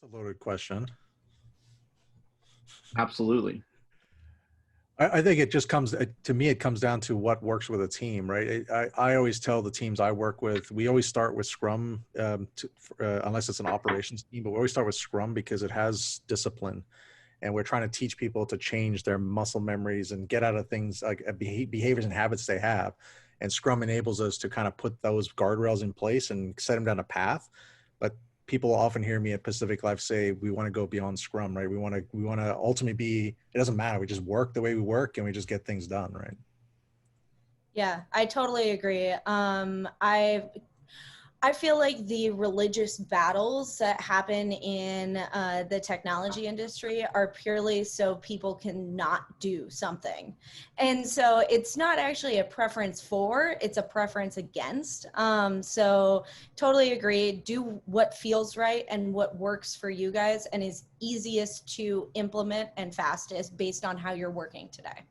That's a loaded question. Absolutely. I think it just comes, to me, it comes down to what works with a team, right? I always tell the teams I work with, we always start with Scrum, unless it's an operations team, but we always start with Scrum because it has discipline. And we're trying to teach people to change their muscle memories and get out of things like behaviors and habits they have. And Scrum enables us to kind of put those guardrails in place and set them down a path. But people often hear me at Pacific Life say, we want to go beyond Scrum, right? We want to ultimately be, it doesn't matter. We just work the way we work and we just get things done, right? Yeah, I totally agree. I feel like the religious battles that happen in the technology industry are purely so people can not do something. And so it's not actually a preference for, it's a preference against. So totally agree. Do what feels right and what works for you guys and is easiest to implement and fastest based on how you're working today.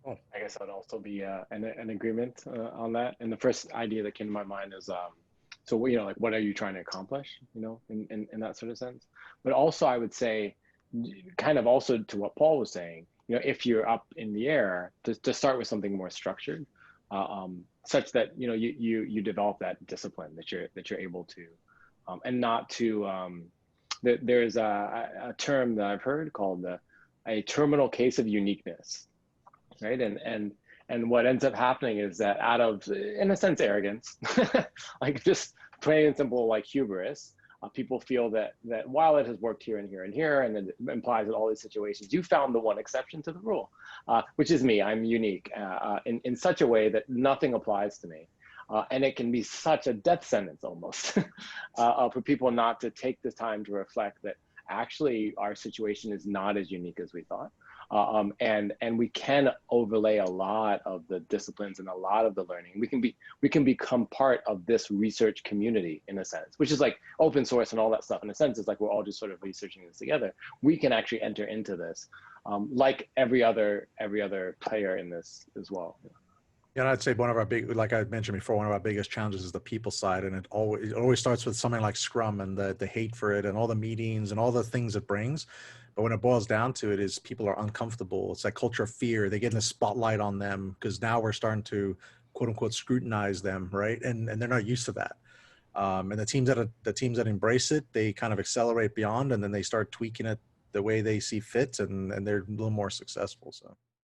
I guess I'd also be an agreement on that. And the first idea that came to my mind is, so like what are you trying to accomplish, in that sort of sense. But also I would say, kind of also to what Paul was saying, if you're up in the air, to start with something more structured, such that you develop that discipline that you're able to, and not to. There's a term that I've heard called a terminal case of uniqueness. Right. And what ends up happening is that out of, in a sense, arrogance, like just plain and simple, like hubris, people feel that while it has worked here and here and here, and it implies that all these situations, you found the one exception to the rule, which is me. I'm unique in such a way that nothing applies to me. And it can be such a death sentence almost for people not to take the time to reflect that actually our situation is not as unique as we thought. And we can overlay a lot of the disciplines and a lot of the learning. We can become part of this research community in a sense, which is like open source and all that stuff. In a sense, it's like we're all just sort of researching this together. We can actually enter into this, like every other player in this as well. Yeah, and I'd say one of our like I mentioned before, one of our biggest challenges is the people side, and it always starts with something like Scrum and the hate for it and all the meetings and all the things it brings. But when it boils down to it, is people are uncomfortable. It's that culture of fear. They get in the spotlight on them because now we're starting to quote unquote scrutinize them, right? And they're not used to that. And the teams that embrace it, they kind of accelerate beyond, and then they start tweaking it the way they see fit, and they're a little more successful. So.